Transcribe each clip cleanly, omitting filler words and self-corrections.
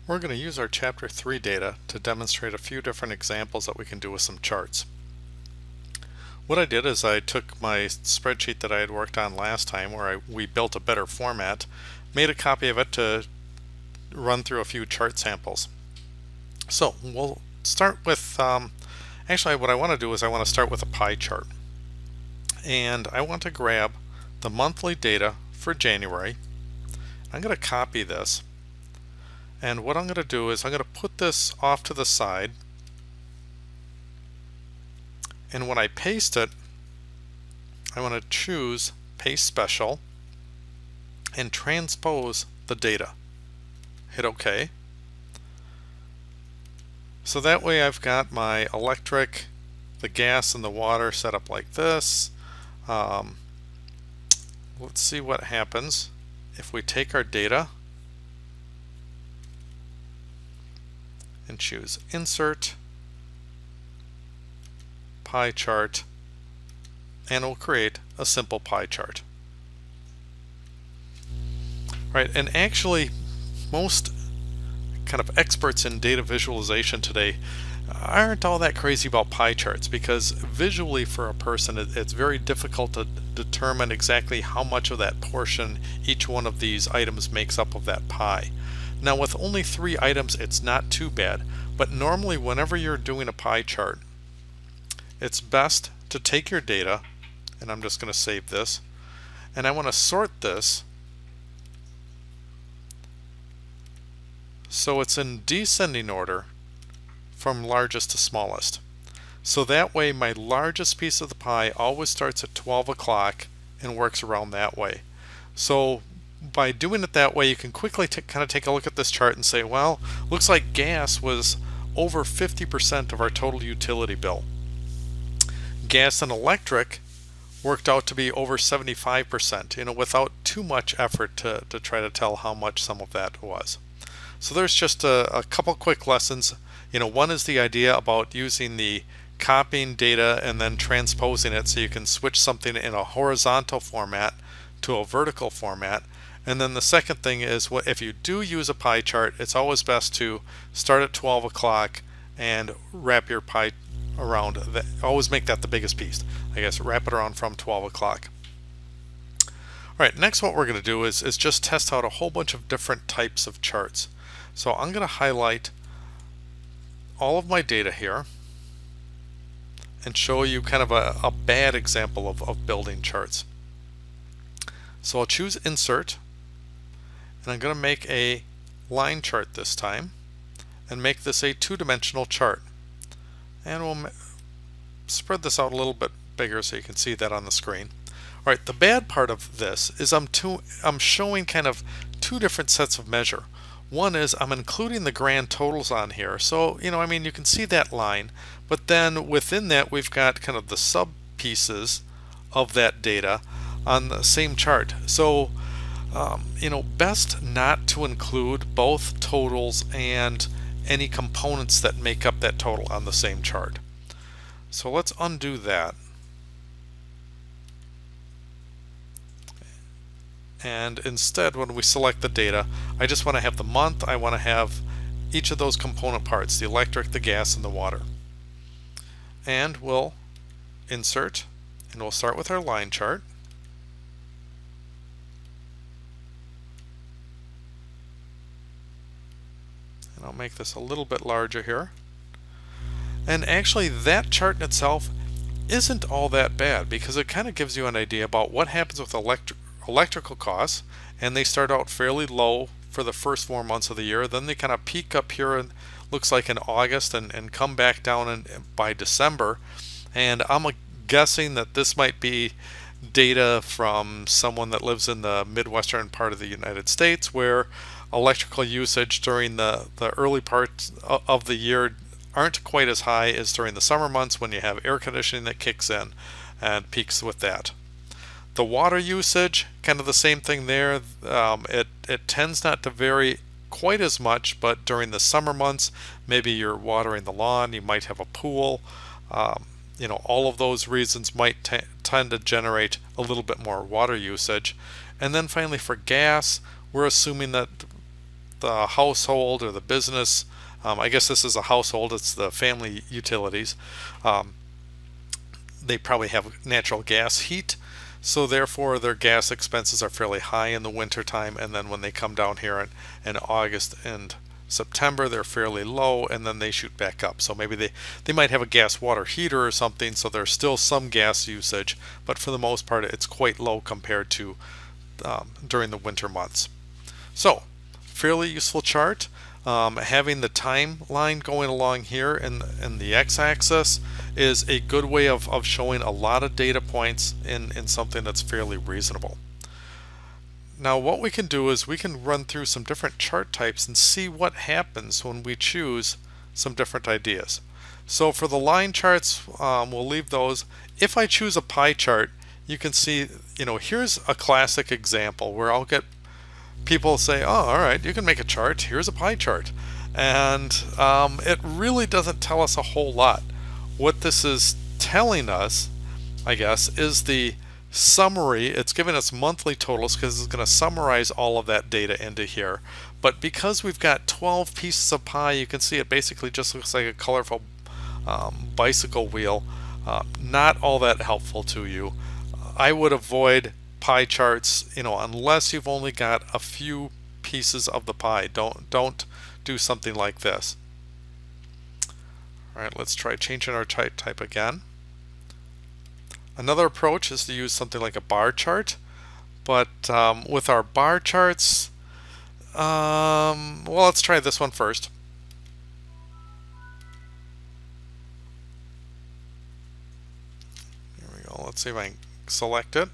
We're going to use our Chapter 3 data to demonstrate a few different examples that we can do with some charts. What I did is I took my spreadsheet that I had worked on last time where we built a better format, made a copy of it to run through a few chart samples. So we'll start with, actually what I want to do is I want to start with a pie chart. And I want to grab the monthly data for January. I'm going to copy this. And what I'm going to do is I'm going to put this off to the side, and when I paste it, I want to choose Paste Special and transpose the data. Hit OK. So that way I've got my electric, the gas, and the water set up like this. Let's see what happens if we take our data and choose Insert, Pie Chart, and we'll create a simple pie chart. Right, and actually most kind of experts in data visualization today aren't all that crazy about pie charts, because visually for a person it's very difficult to determine exactly how much of that portion each one of these items makes up of that pie. Now with only 3 items it's not too bad, but normally whenever you're doing a pie chart it's best to take your data, and I'm just going to save this, and I want to sort this so it's in descending order from largest to smallest. So that way my largest piece of the pie always starts at 12 o'clock and works around that way. So by doing it that way you can quickly kind of take a look at this chart and say, well, looks like gas was over 50% of our total utility bill. Gas and electric worked out to be over 75%, without too much effort to try to tell how much some of that was. So there's just a couple quick lessons. One is the idea about using the copying data and then transposing it so you can switch something in a horizontal format to a vertical format. And then the second thing is, if you do use a pie chart, it's always best to start at 12 o'clock and wrap your pie around. Always make that the biggest piece. I guess wrap it around from 12 o'clock. Alright, next what we're going to do is just test out a whole bunch of different types of charts. So I'm going to highlight all of my data here and show you kind of a bad example of building charts. So I'll choose Insert, and I'm going to make a line chart this time and make this a 2-dimensional chart. And we'll spread this out a little bit bigger so you can see that on the screen. Alright, the bad part of this is I'm showing kind of 2 different sets of measure. One is I'm including the grand totals on here, so you can see that line, but then within that we've got kind of the sub pieces of that data on the same chart. So best not to include both totals and any components that make up that total on the same chart. So let's undo that. And instead, when we select the data, I just want to have the month. I want to have each of those component parts, the electric, the gas, and the water. And we'll insert, and we'll start with our line chart. And I'll make this a little bit larger here. And actually that chart in itself isn't all that bad, because it kind of gives you an idea about what happens with electrical costs, and they start out fairly low for the first 4 months of the year. Then they kind of peak up here, and looks like in August, and come back down by December. And I'm guessing that this might be data from someone that lives in the Midwestern part of the United States, where electrical usage during the early parts of the year aren't quite as high as during the summer months, when you have air conditioning that kicks in and peaks with that. The water usage, kind of the same thing there. It tends not to vary quite as much, but during the summer months, maybe you're watering the lawn, you might have a pool. All of those reasons might tend to generate a little bit more water usage. And then finally for gas, we're assuming that the household or the business, I guess this is a household, it's the family utilities, they probably have natural gas heat, so therefore their gas expenses are fairly high in the winter time, and then when they come down here in August and September they're fairly low, and then they shoot back up. So maybe they might have a gas water heater or something, so there's still some gas usage, but for the most part it's quite low compared to during the winter months. So fairly useful chart. Having the timeline going along here in the x-axis is a good way of showing a lot of data points in something that's fairly reasonable. Now what we can do is we can run through some different chart types and see what happens when we choose some different ideas. So for the line charts, we'll leave those. If I choose a pie chart, you can see, here's a classic example where I'll get people say, oh, all right, you can make a chart, here's a pie chart. And it really doesn't tell us a whole lot. What this is telling us, I guess, is the summary. It's giving us monthly totals because it's going to summarize all of that data into here. But because we've got 12 pieces of pie, you can see it basically just looks like a colorful bicycle wheel. Not all that helpful to you. I would avoid pie charts, unless you've only got a few pieces of the pie. Don't do something like this. All right, let's try changing our chart type again. Another approach is to use something like a bar chart, but with our bar charts, well, let's try this one first. Here we go. Let's see if I can select it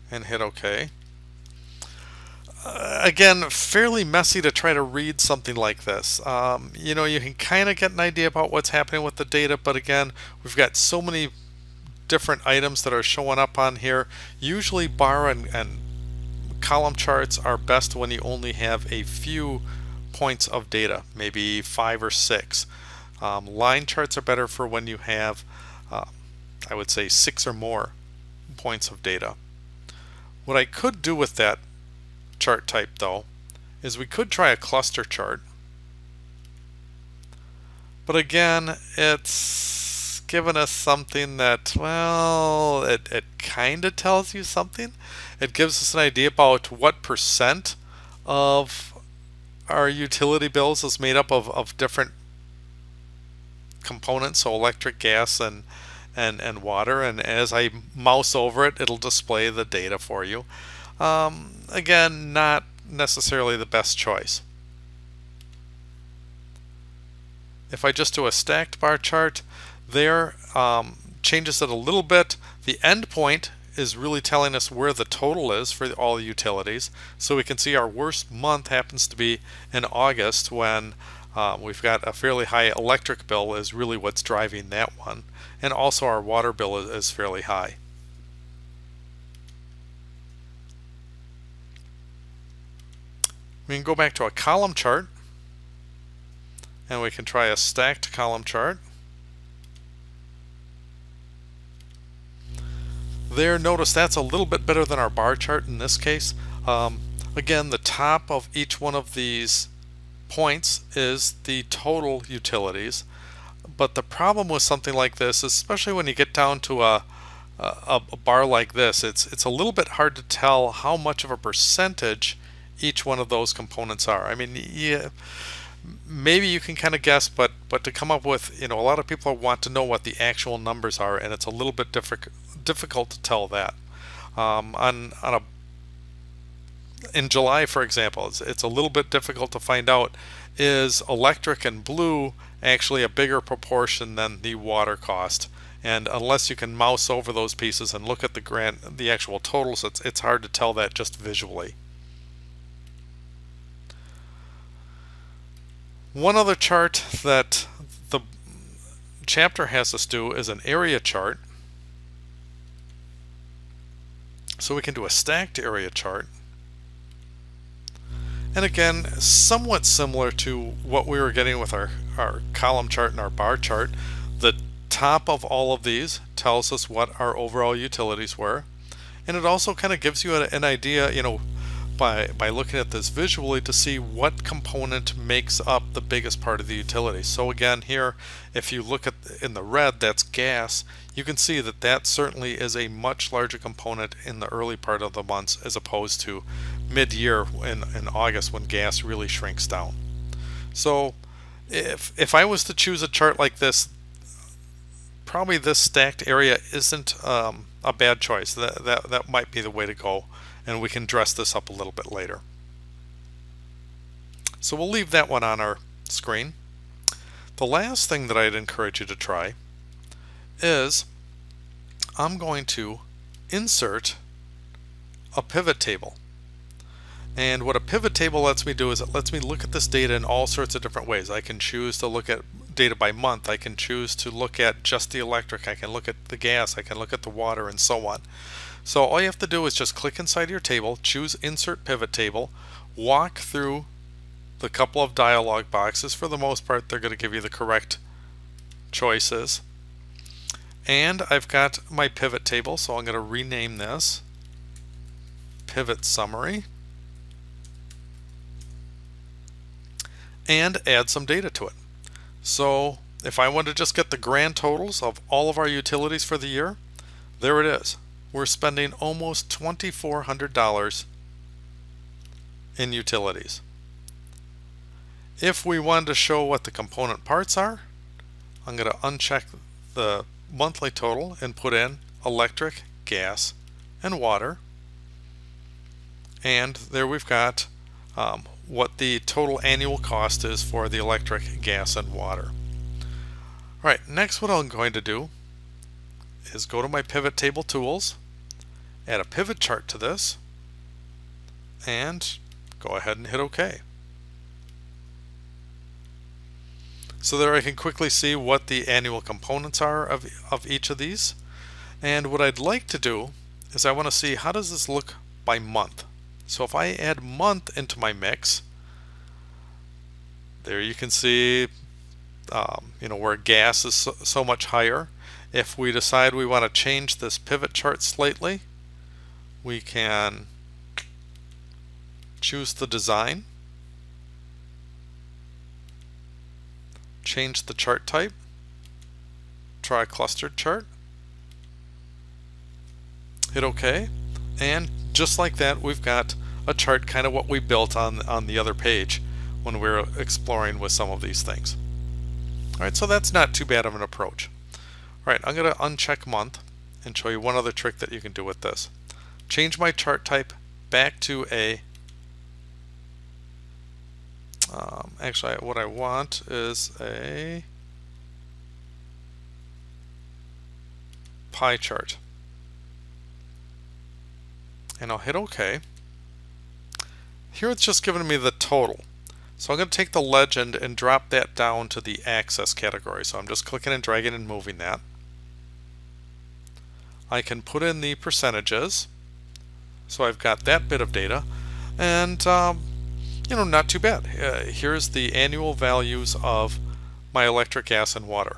and hit OK. Again, fairly messy to try to read something like this. You can kind of get an idea about what's happening with the data, but again, we've got so many different items that are showing up on here. Usually bar and column charts are best when you only have a few points of data, maybe 5 or 6. Line charts are better for when you have, I would say, 6 or more points of data. What I could do with that chart type, though, is we could try a cluster chart. But again, it's given us something that, well, it kind of tells you something. It gives us an idea about what percent of our utility bills is made up of different components, so electric, gas, and water, and as I mouse over it, it'll display the data for you. Again, not necessarily the best choice. If I just do a stacked bar chart, there changes it a little bit. The end point is really telling us where the total is for all the utilities. So we can see our worst month happens to be in August, when we've got a fairly high electric bill is really what's driving that one. And also our water bill is fairly high. We can go back to a column chart, and we can try a stacked column chart. There, notice that's a little bit better than our bar chart in this case. Again, the top of each one of these points is the total utilities. But the problem with something like this, especially when you get down to a bar like this, it's a little bit hard to tell how much of a percentage each one of those components are. I mean, yeah, maybe you can kind of guess, but to come up with, a lot of people want to know what the actual numbers are, and it's a little bit difficult to tell that. In July, for example, it's a little bit difficult to find out, is electric and blue actually a bigger proportion than the water cost? And unless you can mouse over those pieces and look at the actual totals, it's hard to tell that just visually. One other chart that the chapter has us do is an area chart. So we can do a stacked area chart. And again, somewhat similar to what we were getting with our column chart and our bar chart. The top of all of these tells us what our overall utilities were. And it also kind of gives you an idea, by looking at this visually to see what component makes up the biggest part of the utility. So again, here, if you look at in the red, that's gas. You can see that that certainly is a much larger component in the early part of the months as opposed to mid-year in August when gas really shrinks down. So if I was to choose a chart like this, probably this stacked area isn't a bad choice. That might be the way to go, and we can dress this up a little bit later. So we'll leave that one on our screen. The last thing that I'd encourage you to try is I'm going to insert a pivot table. And what a pivot table lets me do is it lets me look at this data in all sorts of different ways. I can choose to look at data by month. I can choose to look at just the electric. I can look at the gas. I can look at the water, and so on. So all you have to do is just click inside your table, choose Insert Pivot Table, walk through the couple of dialog boxes. For the most part, they're going to give you the correct choices. And I've got my pivot table, so I'm going to rename this Pivot Summary and add some data to it. So if I want to just get the grand totals of all of our utilities for the year, there it is. We're spending almost $2,400 in utilities. If we wanted to show what the component parts are, I'm going to uncheck the monthly total and put in electric, gas, and water. And there we've got what the total annual cost is for the electric, gas, and water. Alright, next what I'm going to do is go to my pivot table tools, add a pivot chart to this, and go ahead and hit OK. So there I can quickly see what the annual components are of each of these. And what I'd like to do is I want to see how does this look by month. So if I add month into my mix, there you can see where gas is so much higher. If we decide we want to change this pivot chart slightly, we can choose the design, change the chart type, try a clustered chart, hit OK, and just like that we've got a chart, kind of what we built on the other page when we were exploring with some of these things. Alright, so that's not too bad of an approach. Alright, I'm going to uncheck month and show you one other trick that you can do with this. Change my chart type back to a actually what I want is a pie chart, and I'll hit OK. Here it's just giving me the total, so I'm going to take the legend and drop that down to the access category. So I'm just clicking and dragging and moving that. I can put in the percentages, so I've got that bit of data, and not too bad. Here's the annual values of my electric, gas, and water.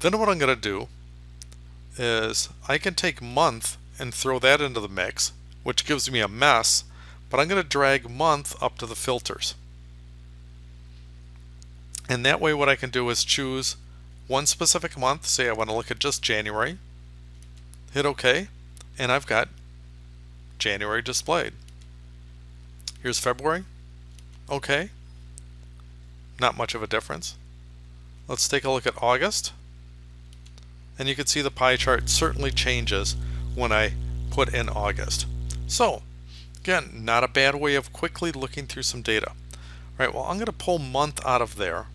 Then what I'm going to do is I can take month and throw that into the mix, which gives me a mess, but I'm going to drag month up to the filters. And that way what I can do is choose one specific month. Say I want to look at just January, hit OK, and I've got January displayed. Here's February. Okay. Not much of a difference. Let's take a look at August. And you can see the pie chart certainly changes when I put in August. So, again, not a bad way of quickly looking through some data. All right, well, I'm going to pull month out of there.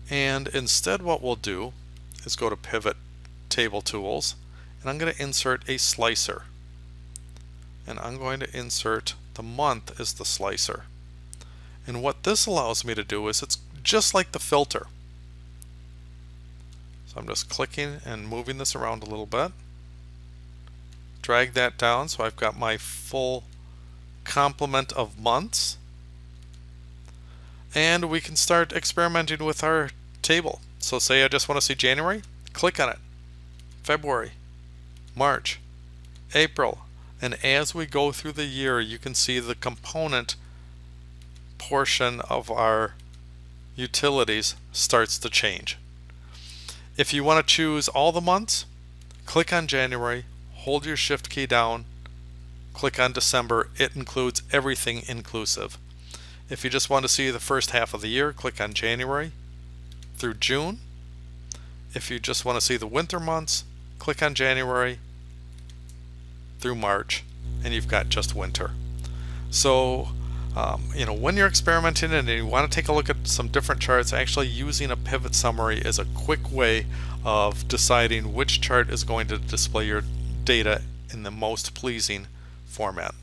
And instead what we'll do is go to Pivot Table Tools, and I'm going to insert a slicer. And I'm going to insert the month as the slicer. And what this allows me to do is it's just like the filter. So I'm just clicking and moving this around a little bit. Drag that down so I've got my full complement of months. And we can start experimenting with our table. So say I just want to see January, click on it. February, March, April. And as we go through the year, you can see the component portion of our utilities starts to change. If you want to choose all the months, click on January, hold your shift key down, click on December. It includes everything inclusive. If you just want to see the first half of the year, click on January through June. If you just want to see the winter months, click on January through March, and you've got just winter. So when you're experimenting and you want to take a look at some different charts, actually using a pivot summary is a quick way of deciding which chart is going to display your data in the most pleasing format.